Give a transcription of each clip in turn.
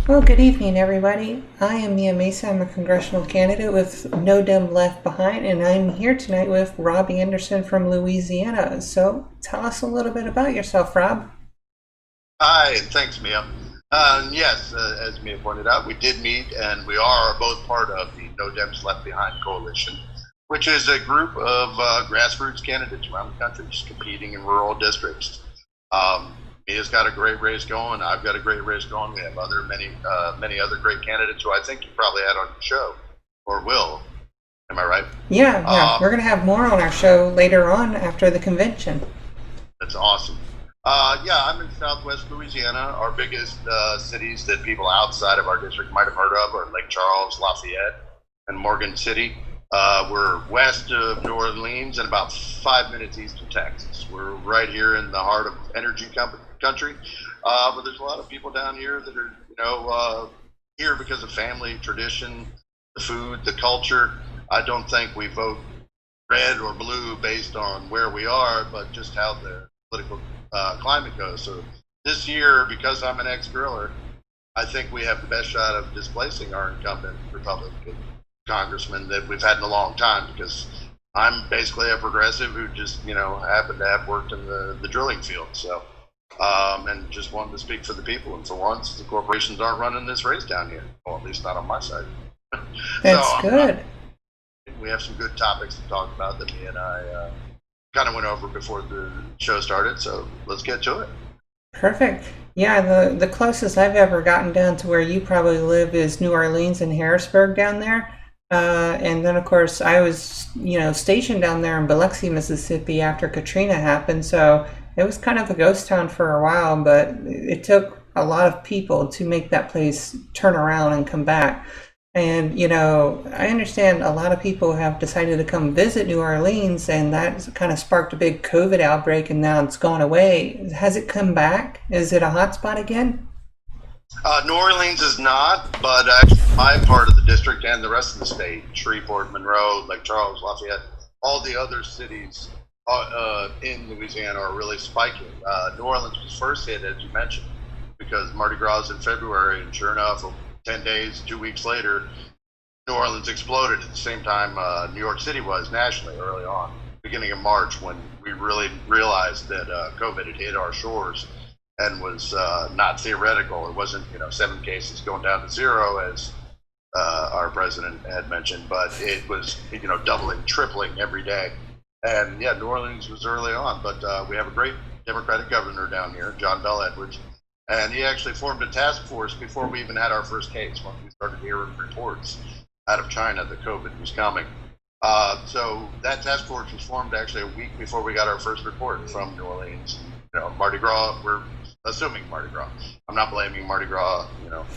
Well, good evening, everybody. I am Mia Mesa. I'm a congressional candidate with No Dem Left Behind, and I'm here tonight with Rob Anderson from Louisiana. So tell us a little bit about yourself, Rob. Hi, and thanks, Mia. Yes, as Mia pointed out, we did meet, and we are both part of the No Dems Left Behind Coalition, which is a group of grassroots candidates around the country just competing in rural districts. Mia's got a great race going. I've got a great race going. We have many other great candidates who I think you probably had on your show, or will. Am I right? Yeah, Um, we're going to have more on our show later on after the convention. That's awesome. Yeah, I'm in Southwest Louisiana. Our biggest cities that people outside of our district might have heard of are Lake Charles, Lafayette, and Morgan City. We're west of New Orleans and about 5 minutes east of Texas. We're right here in the heart of country. But there's a lot of people down here that are, here because of family, tradition, the food, the culture. I don't think we vote red or blue based on where we are, but just how the political climate goes. So this year, because I'm an ex-griller, I think we have the best shot of displacing our incumbent Republican congressman that we've had in a long time, because I'm basically a progressive who just, happened to have worked in the drilling field. So, and just wanted to speak for the people. And for once, the corporations aren't running this race down here. Well, at least not on my side. So That's good. we have some good topics to talk about that me and I kind of went over before the show started. So let's get to it. Perfect. Yeah, the closest I've ever gotten down to where you probably live is New Orleans and Harrisburg down there. And then, of course, I was, stationed down there in Biloxi, Mississippi after Katrina happened. So it was kind of a ghost town for a while, but it took a lot of people to make that place turn around and come back. And, I understand a lot of people have decided to come visit New Orleans, and that kind of sparked a big COVID outbreak, and now it's gone away. Has it come back? Is it a hotspot again? New Orleans is not, but actually my part of the district and the rest of the state, Shreveport, Monroe, Lake Charles, Lafayette, all the other cities in Louisiana are really spiking. New Orleans was first hit, as you mentioned, because Mardi Gras is in February, and sure enough, 10 days, 2 weeks later, New Orleans exploded at the same time New York City was nationally early on, beginning of March, when we really realized that COVID had hit our shores and was not theoretical. It wasn't, 7 cases going down to zero, as our president had mentioned, but it was, doubling, tripling every day. And yeah, New Orleans was early on, but we have a great Democratic governor down here, John Bell Edwards, and he actually formed a task force before we even had our first case, when we started hearing reports out of China that COVID was coming. So that task force was formed actually a week before we got our first report from New Orleans. Mardi Gras, we're assuming Mardi Gras. I'm not blaming Mardi Gras,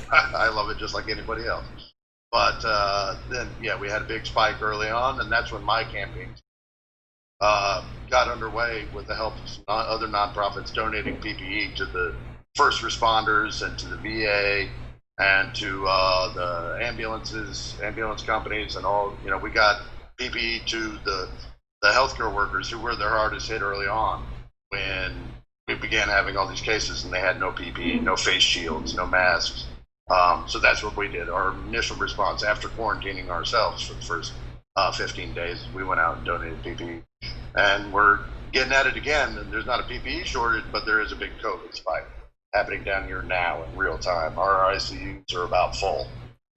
I love it just like anybody else. But then, yeah, we had a big spike early on, and that's when my campaign got underway with the help of some other nonprofits donating PPE to the first responders and to the VA and to the ambulance companies, and all. We got PPE to the healthcare workers who were their hardest hit early on when we began having all these cases, and they had no PPE, no face shields, no masks. So that's what we did. Our initial response after quarantining ourselves for the first 15 days, we went out and donated PPE. And we're getting at it again. And there's not a PPE shortage, but there is a big COVID spike happening down here now in real time. Our ICUs are about full.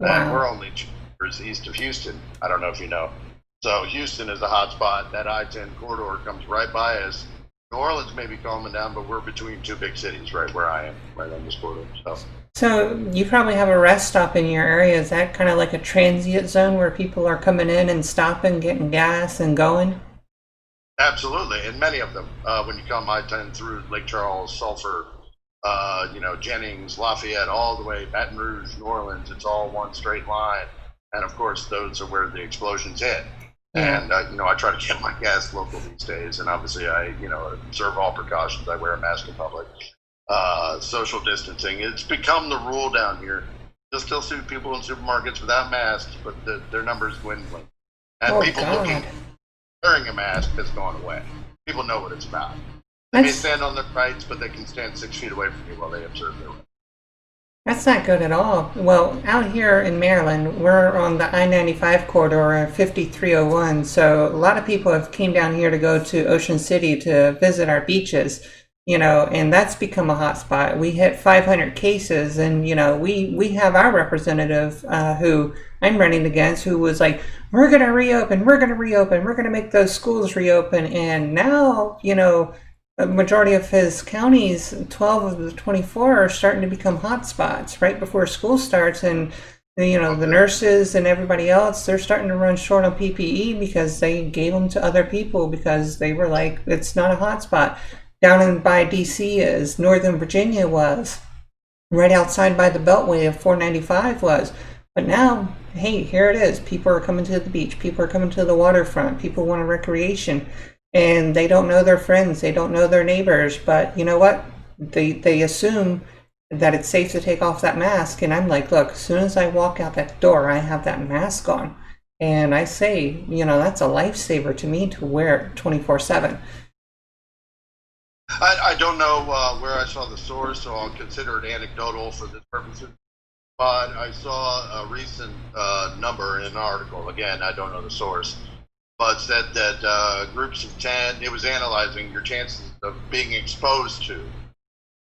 And Wow. we're only 2 hours east of Houston. I don't know if you know. So Houston is a hot spot. That I-10 corridor comes right by us. New Orleans may be calming down, but we're between two big cities right where I am, right on this corridor. So you probably have a rest stop in your area. Is that kind of like a transient zone where people are coming in and stopping, getting gas and going? Absolutely, and many of them. When you come I-10 through Lake Charles, Sulphur, Jennings, Lafayette, all the way Baton Rouge, New Orleans, it's all one straight line. And of course, those are where the explosions hit. Yeah. And I try to get my gas local these days, and obviously I observe all precautions. I wear a mask in public. Social distancing. It's become the rule down here. You'll still see people in supermarkets without masks, but their numbers dwindling. And Oh people looking God. wearing a mask has gone away. People know what it's about. They may That's stand on their rights, but they can stand 6 feet away from you while they observe their rights. That's not good at all. Well, out here in Maryland, we're on the I-95 corridor, 5301. So a lot of people have came down here to go to Ocean City to visit our beaches, and that's become a hot spot. We hit 500 cases, and we have our representative who I'm running against, who was like, "We're going to reopen, we're going to reopen, we're going to make those schools reopen," and now, a majority of his counties, 12 of the 24, are starting to become hot spots right before school starts. And, the nurses and everybody else, they're starting to run short on PPE because they gave them to other people because they were like, it's not a hot spot. Down in by DC is, Northern Virginia was, right outside by the Beltway of 495 was. But now, hey, here it is. People are coming to the beach. People are coming to the waterfront. People want a recreation. And they don't know their friends, they don't know their neighbors, but you know what? They assume that it's safe to take off that mask, and I'm like, look, as soon as I walk out that door, I have that mask on, and I say, that's a lifesaver to me to wear it 24/7. I don't know where I saw the source, so I'll consider it anecdotal for this purposes. But I saw a recent number in an article. Again, I don't know the source, but said that groups of 10, it was analyzing your chances of being exposed to.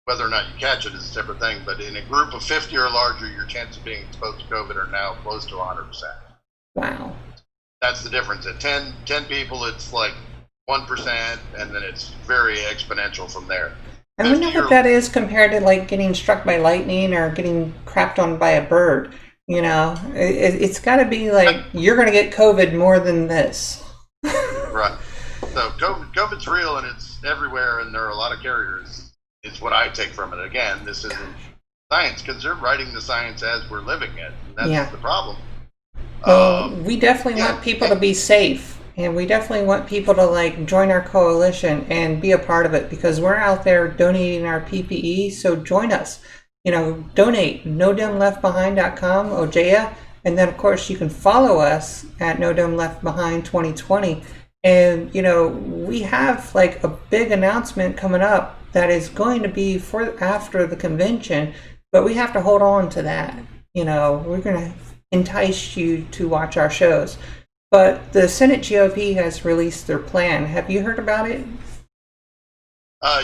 Whether or not you catch it is a separate thing, but in a group of 50 or larger, your chances of being exposed to COVID are now close to 100%. Wow. That's the difference. At 10 people, it's like 1%, and then it's very exponential from there. I wonder what that is compared to like getting struck by lightning or getting crapped on by a bird. It's got to be like you're going to get COVID more than this. Right. So COVID's real and it's everywhere, and there are a lot of carriers. Is what I take from it. Again, this isn't science because they're writing the science as we're living it. And that's the problem. Well, we definitely want people to be safe, and we definitely want people to like join our coalition and be a part of it because we're out there donating our PPE. So join us. Donate NoDumLeftBehind.com, OJEA, and then of course you can follow us at No Dumb Left Behind 2020. And we have like a big announcement coming up that is going to be for after the convention, but we have to hold on to that. We're going to entice you to watch our shows. But the Senate GOP has released their plan. Have you heard about it?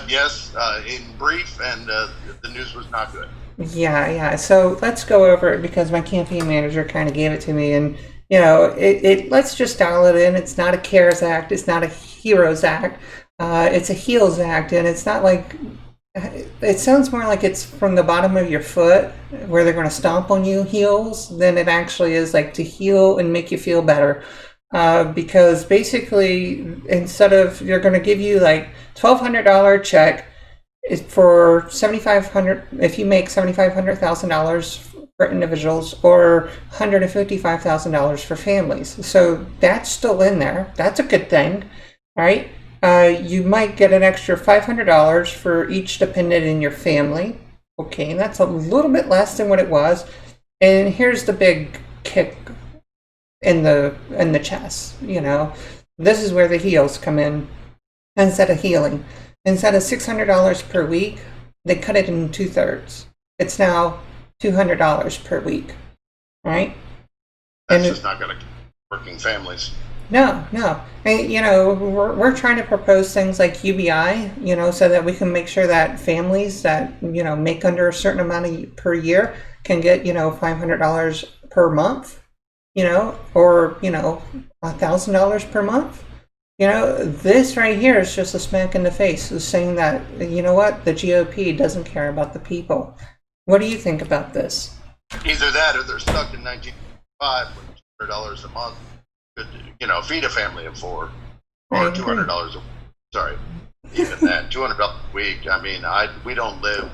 Yes, in brief, and the news was not good. Yeah. So let's go over it because my campaign manager kind of gave it to me, and let's just dial it in. It's not a CARES Act. It's not a HEROES Act. It's a HEALS Act, and it's not like. It sounds more like it's from the bottom of your foot where they're going to stomp on you heels than it actually is like to heal and make you feel better. Because basically, instead of you're going to give you like $1,200 check for $7,500 if you make $7,500,000 for individuals, or $155,000 for families. So that's still in there. That's a good thing, right? You might get an extra $500 for each dependent in your family. Okay, that's a little bit less than what it was. And here's the big kick in the chest. This is where the heals come in. Instead of healing, instead of $600 per week, they cut it in 2/3. It's now $200 per week, right? That's just not going to working families. No. And, we're trying to propose things like UBI, so that we can make sure that families that, make under a certain amount per year can get, $500 per month, or, $1,000 per month. This right here is just a smack in the face, is saying that, the GOP doesn't care about the people. What do you think about this? Either that or they're stuck in 1995 with $200 a month. Feed a family of 4, or $200 sorry, even that $200 a week. I mean, we don't live,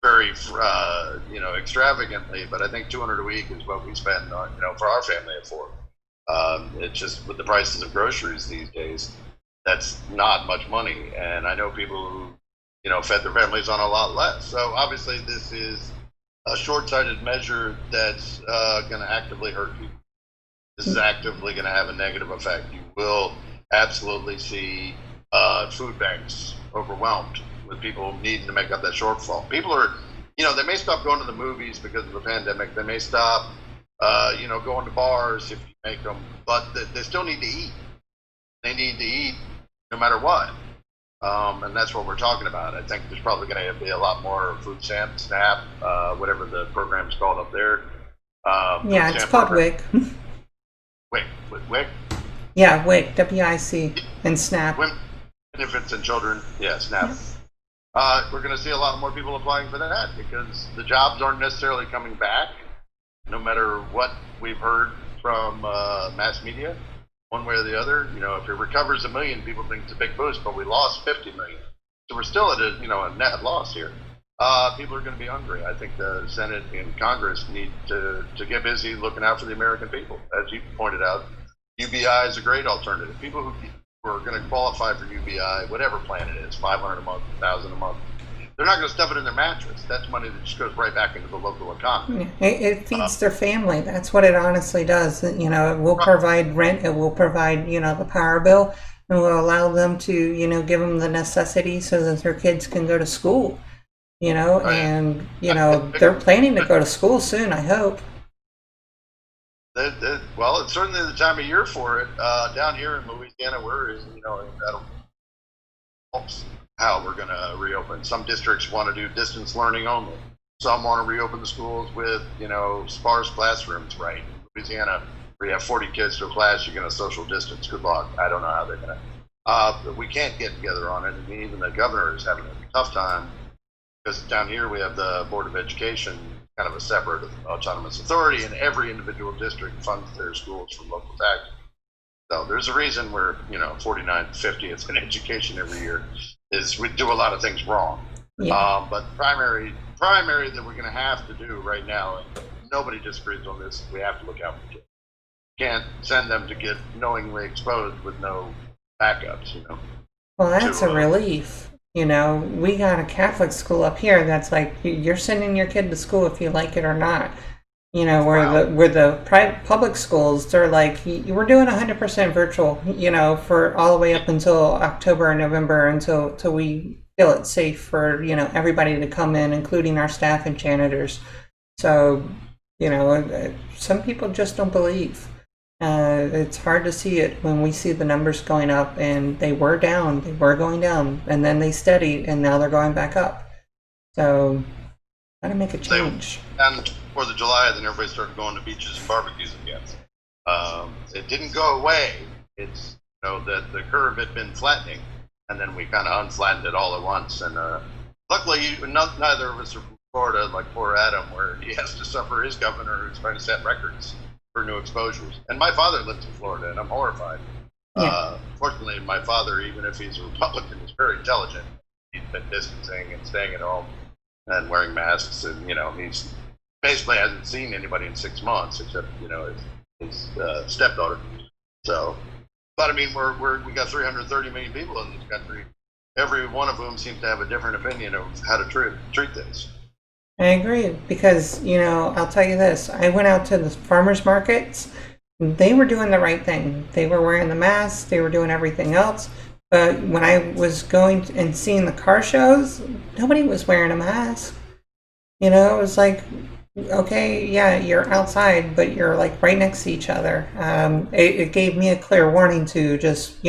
very, extravagantly, but I think $200 a week is what we spend, for our family of 4. It's just with the prices of groceries these days, that's not much money. And I know people who, fed their families on a lot less. So obviously, this is a short-sighted measure that's going to actively hurt people. This is actively going to have a negative effect. You will absolutely see food banks overwhelmed with people needing to make up that shortfall. People are, they may stop going to the movies because of the pandemic. They may stop, going to bars if you make them, but they still need to eat. They need to eat no matter what. And that's what we're talking about. I think there's probably going to be a lot more food SNAP, whatever the program's called up there. Yeah, it's called WIC. WIC? Yeah, WIC, WIC, and SNAP. Women, infants, and children. Yeah, SNAP. Yeah. We're going to see a lot more people applying for that because the jobs aren't necessarily coming back, no matter what we've heard from mass media, one way or the other. If it recovers 1 million, people think it's a big boost, but we lost 50 million. So we're still at a net loss here. People are going to be hungry. I think the Senate and Congress need to get busy looking out for the American people. As you pointed out, UBI is a great alternative. People who are going to qualify for UBI, whatever plan it is, $500 a month, $1,000 a month, they're not going to stuff it in their mattress. That's money that just goes right back into the local economy. It feeds their family. That's what it honestly does. It will provide rent. It will provide, the power bill, and will allow them to, give them the necessities so that their kids can go to school. Right. And they're planning to go to school soon, I hope. Well, it's certainly the time of year for it. Down here in Louisiana, that'll helps how we're going to reopen. Some districts want to do distance learning only. Some want to reopen the schools with, sparse classrooms, right? In Louisiana, where you have 40 kids to a class, you're going to social distance. Good luck. I don't know how they're going to. But we can't get together on it. I mean, even the governor is having a tough time because down here we have the Board of Education, kind of a separate autonomous authority, and every individual district funds their schools from local taxes. So there's a reason we're, 49th, 50th in education every year is we do a lot of things wrong. Yeah. But primary that we're going to have to do right now, and nobody disagrees on this, we have to look out for kids. Can't send them to get knowingly exposed with no backups, Well, that's a relief. We got a Catholic school up here that's like you're sending your kid to school if you like it or not. Where the private public schools, they're like we're doing 100% virtual. For all the way up until October or November until we feel it's safe for everybody to come in, including our staff and janitors. So some people just don't believe. It's hard to see it when we see the numbers going up, and they were going down, and then they steadied, and now they're going back up. So, gotta make a change. And 4th of July, then everybody started going to beaches and barbecues again. It didn't go away. It's that the curve had been flattening, and then we kind of unflattened it all at once. And luckily, neither of us are from Florida, like poor Adam, where he has to suffer his governor who's trying to set records for new exposures. And my father lives in Florida, and I'm horrified. Yeah. Fortunately, my father, even if he's a Republican, is very intelligent. He's been distancing and staying at home and wearing masks, and he's basically hasn't seen anybody in 6 months except his stepdaughter. So, but I mean, we got 330 million people in this country. Every one of whom seems to have a different opinion of how to treat this. I agree because, I'll tell you this. I went out to the farmers markets. They were doing the right thing. They were wearing the masks. They were doing everything else. But when I was going and seeing the car shows, nobody was wearing a mask. It was like, okay, yeah, you're outside, but you're like right next to each other. It gave me a clear warning to just,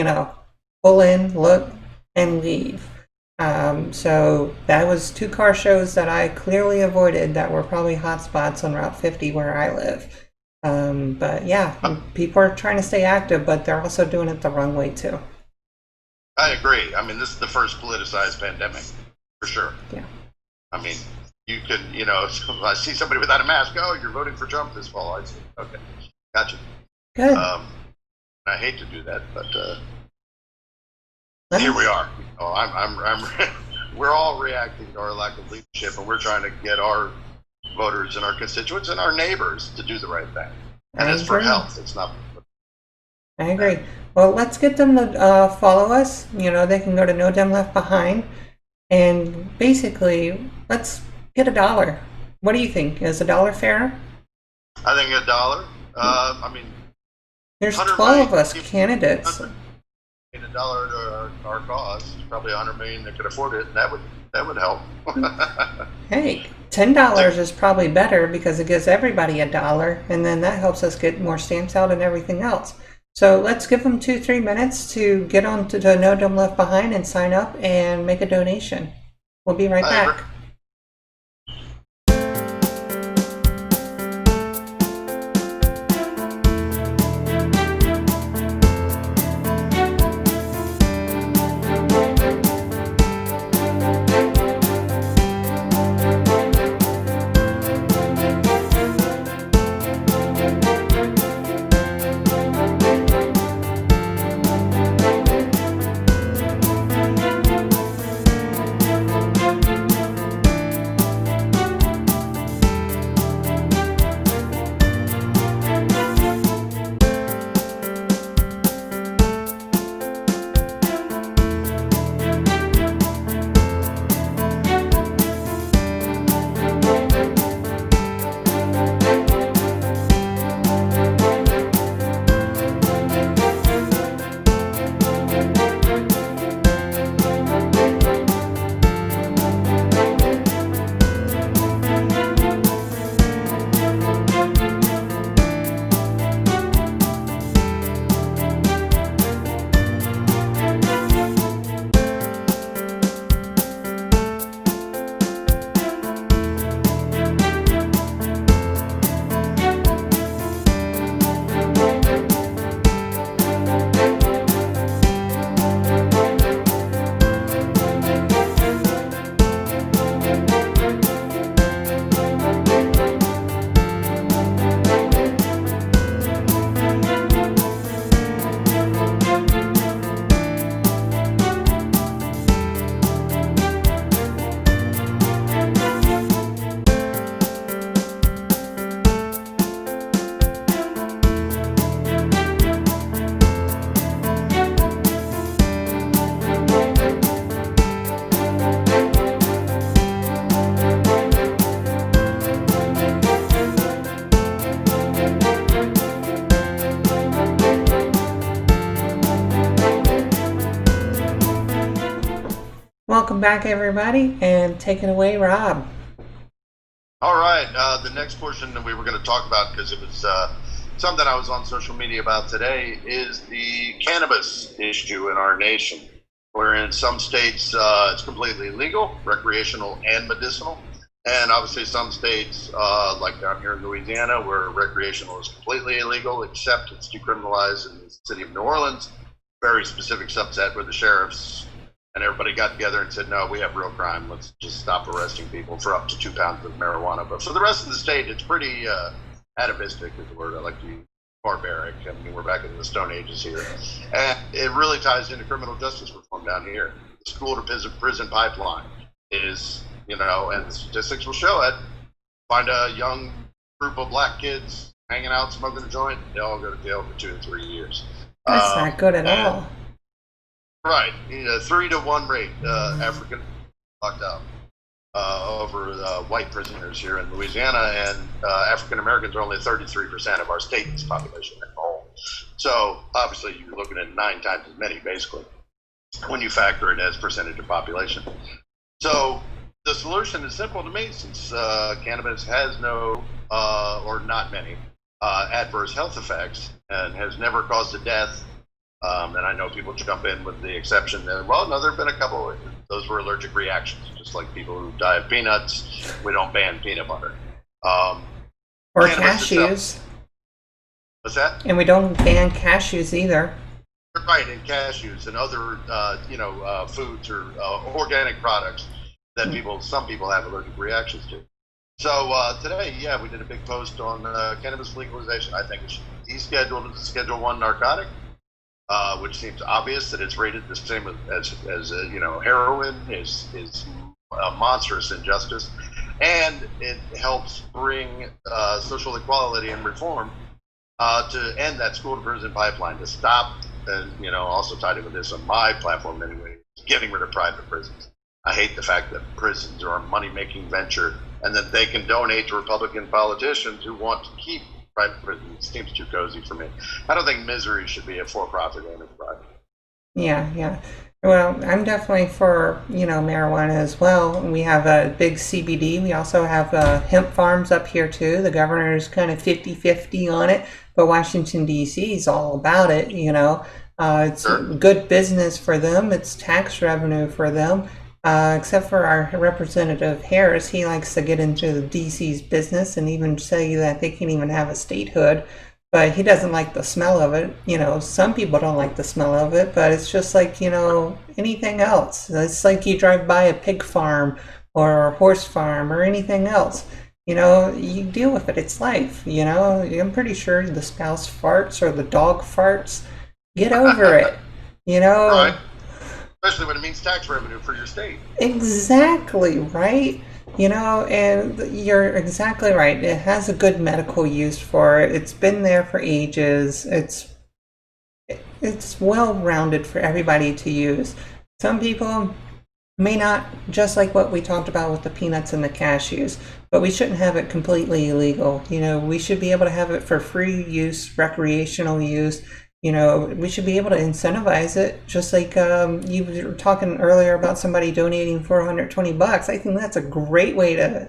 pull in, look, and leave. So that was 2 car shows that I clearly avoided that were probably hot spots on Route 50 where I live. But yeah, people are trying to stay active, but they're also doing it the wrong way too. I agree. I mean, this is the first politicized pandemic, for sure. Yeah. I mean, you could, I see somebody without a mask, oh, you're voting for Trump this fall. I see. Okay, gotcha. Good. I hate to do that, but here we are. We're all reacting to our lack of leadership, and we're trying to get our voters and our constituents and our neighbors to do the right thing. And it's for health. It's not. I agree. Well, let's get them to follow us. They can go to No Dem Left Behind, and basically, let's get $1. What do you think? Is $1 fair? I think $1. I mean, there's 12 of us candidates. $1 to our cause. There's probably 100 million that could afford it, and that would help. Hey, $10 is probably better because it gives everybody $1, and then that helps us get more stamps out and everything else. So let's give them 2-3 minutes to get on to the No Dumb Left Behind and sign up and make a donation. We'll be right back. Welcome back, everybody, and take it away, Rob. All right, the next portion that we were going to talk about, because it was something I was on social media about today, is the cannabis issue in our nation, where in some states it's completely legal, recreational and medicinal, and obviously some states, like down here in Louisiana, where recreational is completely illegal, except it's decriminalized in the city of New Orleans, very specific subset where the sheriffs and everybody got together and said, no, we have real crime. Let's just stop arresting people for up to 2 pounds of marijuana. But for the rest of the state, it's pretty atavistic is the word I like to use, barbaric. I mean, we're back in the Stone Ages here. And it really ties into criminal justice reform down here. The school to prison pipeline is, and the statistics will show it. Find a young group of black kids hanging out, smoking a joint, they all go to jail for 2 to 3 years. That's not good at all. Right, 3-to-1 rate, African locked up over white prisoners here in Louisiana, and African Americans are only 33% of our state's population as a whole. So obviously you're looking at 9 times as many, basically, when you factor it as percentage of population. So the solution is simple to me, since cannabis has no or not many adverse health effects and has never caused a death. And I know people jump in with the exception that, well, no, there have been a couple. Those were allergic reactions, just like people who die of peanuts. We don't ban peanut butter. Or cashews. What's that? And we don't ban cashews either. Right, and cashews and other, foods or organic products that some people have allergic reactions to. So today, we did a big post on cannabis legalization. I think it should be descheduled as a Schedule 1 narcotic. Which seems obvious that it's rated the same as heroin is a monstrous injustice, and it helps bring social equality and reform to end that school to prison pipeline, to stop, and also tied in with this on my platform anyway, getting rid of private prisons. I hate the fact that prisons are a money-making venture and that they can donate to Republican politicians who want to keep private prison. It seems too cozy for me. I don't think misery should be a for-profit enterprise. Yeah, yeah. Well, I'm definitely for, marijuana as well. We have a big CBD. We also have hemp farms up here too. The governor's kind of 50-50 on it, but Washington, D.C. is all about it. It's Sure. good business for them. It's tax revenue for them. Except for our Representative Harris, he likes to get into the DC's business and even say that they can even have a statehood, but he doesn't like the smell of it. Some people don't like the smell of it, but it's just like, anything else. It's like you drive by a pig farm or a horse farm or anything else. You deal with it. It's life. I'm pretty sure the spouse farts or the dog farts. Get over it. You Right. know, Especially when it means tax revenue for your state. Exactly, right? And you're exactly right. It has a good medical use for it. It's been there for ages. It's well rounded for everybody to use. Some people may not, just like what we talked about with the peanuts and the cashews, but we shouldn't have it completely illegal. We should be able to have it for free use, recreational use. We should be able to incentivize it, just like you were talking earlier about somebody donating $420. I think that's a great way to,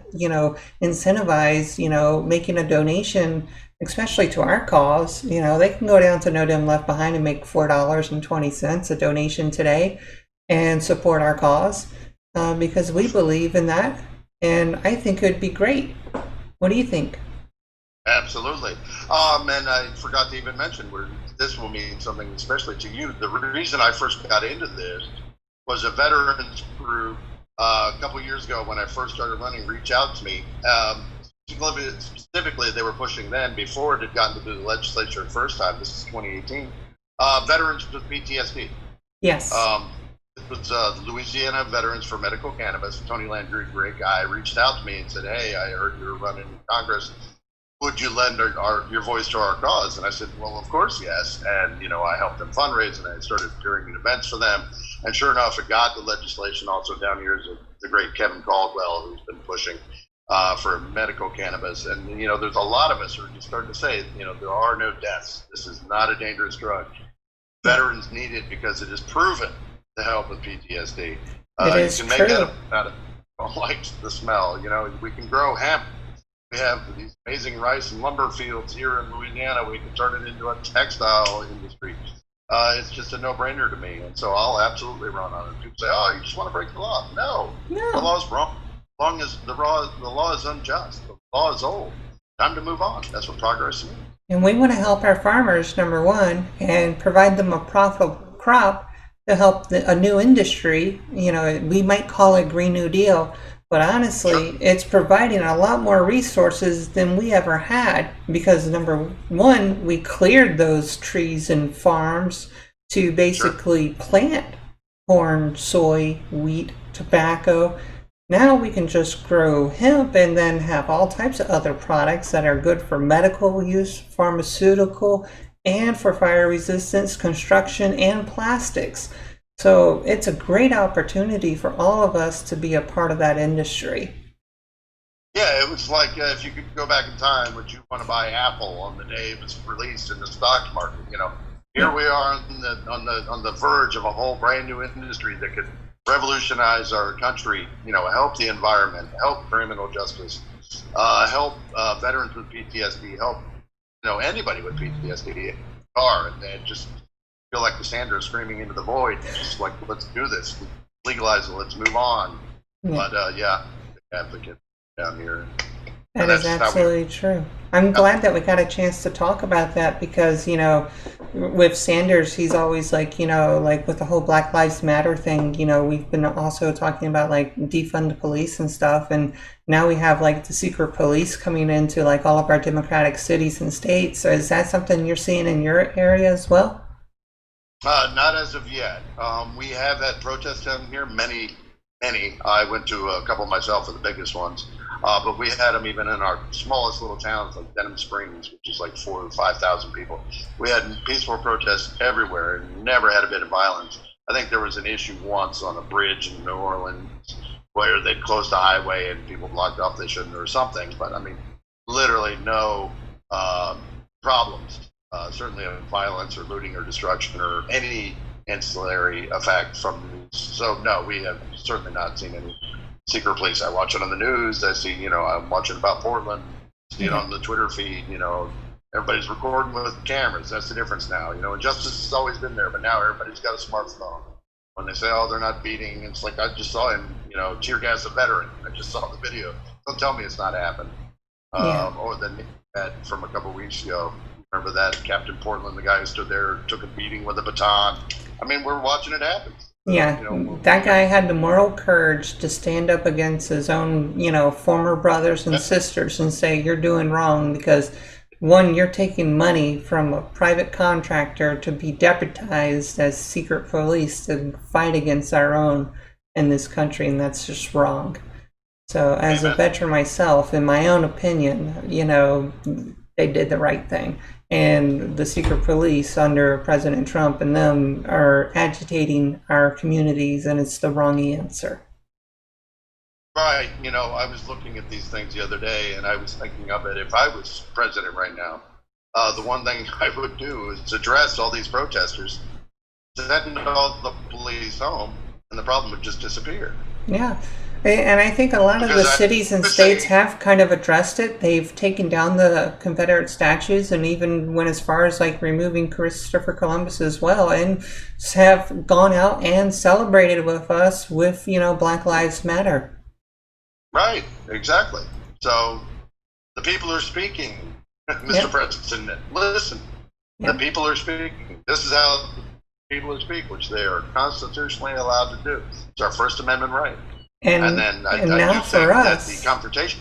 incentivize, making a donation, especially to our cause. They can go down to No Dem Left Behind and make $4.20 a donation today and support our cause because we believe in that. And I think it would be great. What do you think? Absolutely. And I forgot to even mention where this will mean something especially to you. The reason I first got into this was a veterans group a couple years ago when I first started running. Reach out to me. Specifically, they were pushing then before it had gotten to the legislature the first time. This is 2018. Veterans with PTSD. Yes. It was Louisiana Veterans for Medical Cannabis. Tony Landry, great guy, reached out to me and said, "Hey, I heard you were running in Congress. Would you lend your voice to our cause?" And I said, "Well, of course, yes." And I helped them fundraise, and I started appearing at events for them. And sure enough, it got the legislation. Also down here is the great Kevin Caldwell, who's been pushing for medical cannabis. And there's a lot of us who are just starting to say, there are no deaths. This is not a dangerous drug. Veterans need it because it is proven to help with PTSD. It is you can make true. out of don't like the smell. We can grow hemp. We have these amazing rice and lumber fields here in Louisiana. We can turn it into a textile industry. It's just a no-brainer to me, and so I'll absolutely run on it. People say, "Oh, you just want to break the law?" No, the No. law's wrong. As long as the law is unjust, the law is old. Time to move on. That's what progress means. And we want to help our farmers, number one, and provide them a profitable crop to help a new industry. We might call it Green New Deal, but honestly, Sure. it's providing a lot more resources than we ever had because number one, we cleared those trees and farms to basically plant corn, soy, wheat, tobacco. Now we can just grow hemp and then have all types of other products that are good for medical use, pharmaceutical, and for fire resistance, construction, and plastics. So it's a great opportunity for all of us to be a part of that industry. Yeah, it was like if you could go back in time, would you want to buy Apple on the day it was released in the stock market? Here we are on the verge of a whole brand new industry that could revolutionize our country. Help the environment, help criminal justice, help veterans with PTSD, help anybody with PTSD. And then just feel like Cassandra screaming into the void, just like, let's do this, legalize it, let's move on. Yeah. But yeah, advocate down here. That And is that's how absolutely true. I'm glad that we got a chance to talk about that because, with Sanders, he's always like, like with the whole Black Lives Matter thing, we've been also talking about like defund the police and stuff. And now we have like the secret police coming into like all of our democratic cities and states. So is that something you're seeing in your area as well? Not as of yet. We have had protests down here, many. I went to a couple myself of the biggest ones. But we had them even in our smallest little towns like Denham Springs, which is like 4,000 to 5,000 people. We had peaceful protests everywhere and never had a bit of violence. I think there was an issue once on a bridge in New Orleans where they closed the highway and people blocked off they shouldn't or something. But I mean, literally no problems. Certainly of violence or looting or destruction or any ancillary effect from these. So no, we have certainly not seen any secret police. I watch it on the news. I see, I'm watching about Portland. See it on the Twitter feed. Everybody's recording with cameras. That's the difference now. Injustice has always been there, but now everybody's got a smartphone. When they say, "Oh, they're not beating," it's like, I just saw him, tear gas a veteran. I just saw the video. Don't tell me it's not happened. Or that from a couple of weeks ago. Remember that Captain Portland, the guy who stood there, took a beating with a baton. I mean, we're watching it happen. Yeah, that guy had the moral courage to stand up against his own, former brothers and sisters and say, "You're doing wrong," because one, you're taking money from a private contractor to be deputized as secret police to fight against our own in this country, and that's just wrong. So as a veteran myself, in my own opinion, they did the right thing. And the secret police under President Trump and them are agitating our communities, and it's the wrong answer. Right. I was looking at these things the other day, and I was thinking of it. If I was president right now, the one thing I would do is address all these protesters, send all the police home, and the problem would just disappear. Yeah. And I think a lot of the cities and states have kind of addressed it. They've taken down the Confederate statues and even went as far as like removing Christopher Columbus as well, and have gone out and celebrated with us with, Black Lives Matter. Right, exactly. So the people are speaking, Mr. President, listen. The people are speaking. This is how people speak, which they are constitutionally allowed to do. It's our First Amendment right. And then I now do for think us, that the confrontation.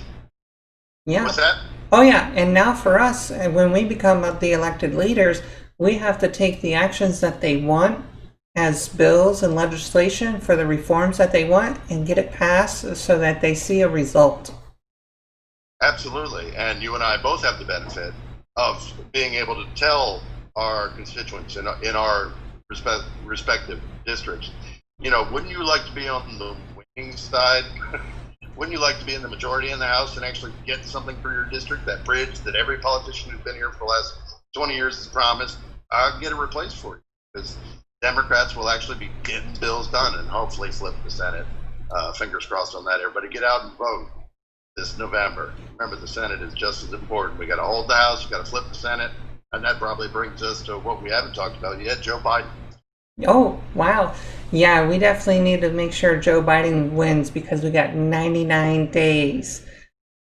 Yeah. What's that? Oh yeah, and now for us, when we become the elected leaders, we have to take the actions that they want as bills and legislation for the reforms that they want and get it passed so that they see a result. Absolutely. And you and I both have the benefit of being able to tell our constituents in our respective districts, wouldn't you like to be on the winning side? Wouldn't you like to be in the majority in the House and actually get something for your district, that bridge that every politician who's been here for the last 20 years has promised? I'll get it replaced for you, because Democrats will actually be getting bills done and hopefully flip the Senate. Fingers crossed on that. Everybody get out and vote this November. Remember, the Senate is just as important. We got to hold the House, we got to flip the Senate, and that probably brings us to what we haven't talked about yet, Joe Biden. Oh, wow. Yeah, we definitely need to make sure Joe Biden wins because we got 99 days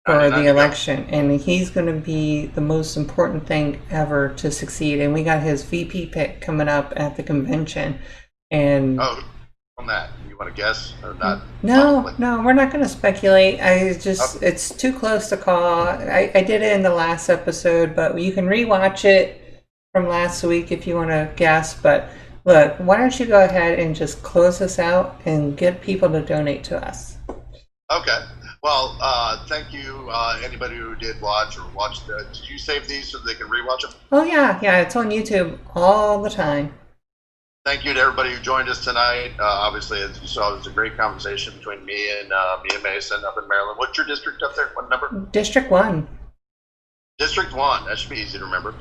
for the election, and he's going to be the most important thing ever to succeed. And we got his VP pick coming up at the convention. And on that, you want to guess or not? No, we're not going to speculate. It's too close to call. I did it in the last episode, but you can rewatch it from last week if you want to guess. But look, why don't you go ahead and just close this out and get people to donate to us? Okay. Well, thank you, anybody who did watch or watched. Did you save these so they can rewatch them? Oh, yeah, it's on YouTube all the time. Thank you to everybody who joined us tonight. Obviously, as you saw, it was a great conversation between me and Mason up in Maryland. What's your district up there? What number? District 1. District 1. That should be easy to remember.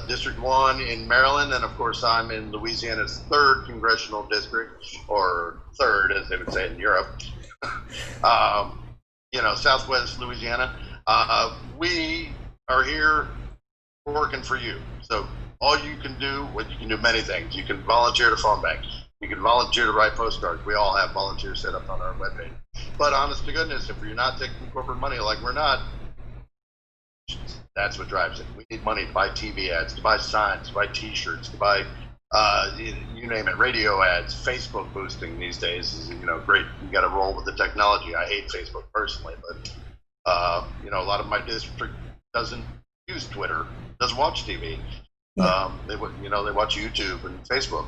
District 1 in Maryland, and of course, I'm in Louisiana's 3rd congressional district, or 3rd, as they would say in Europe. Southwest Louisiana. We are here working for you. So all you can do many things. You can volunteer to phone bank. You can volunteer to write postcards. We all have volunteers set up on our webpage. But honest to goodness, if you're not taking corporate money like we're not, that's what drives it. We need money to buy TV ads, to buy signs, to buy T-shirts, to buy you name it, radio ads, Facebook boosting these days is great. You got to roll with the technology. I hate Facebook personally, but a lot of my district doesn't use Twitter, doesn't watch TV. Yeah. They watch YouTube and Facebook.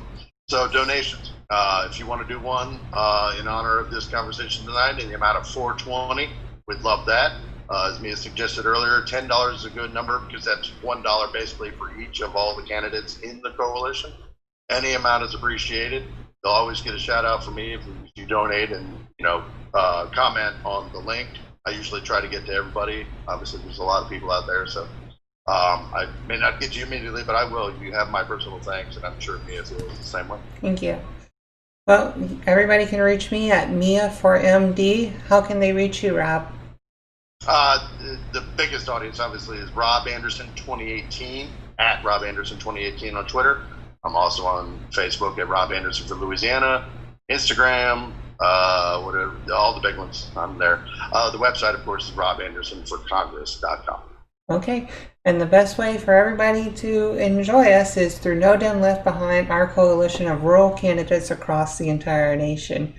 So donations. If you want to do one in honor of this conversation tonight in the amount of $4.20, we'd love that. As Mia suggested earlier, $10 is a good number because that's $1 basically for each of all the candidates in the coalition. Any amount is appreciated. They'll always get a shout out from me if you donate and comment on the link. I usually try to get to everybody. Obviously, there's a lot of people out there, so I may not get you immediately, but I will. You have my personal thanks, and I'm sure Mia feels the same way. Thank you. Well, everybody can reach me at Mia4MD. How can they reach you, Rob? The biggest audience, obviously, is Rob Anderson 2018 at Rob Anderson 2018 on Twitter. I'm also on Facebook at Rob Anderson for Louisiana, Instagram, whatever, all the big ones. I'm there. The website, of course, is robandersonforcongress.com. Okay, and the best way for everybody to enjoy us is through No Dem Left Behind, our coalition of rural candidates across the entire nation.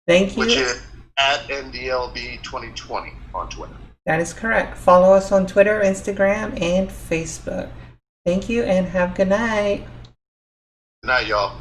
Thank you. Which is at NDLB 2020 on Twitter. That is correct. Follow us on Twitter, Instagram, and Facebook. Thank you, and have a good night. Good night, y'all.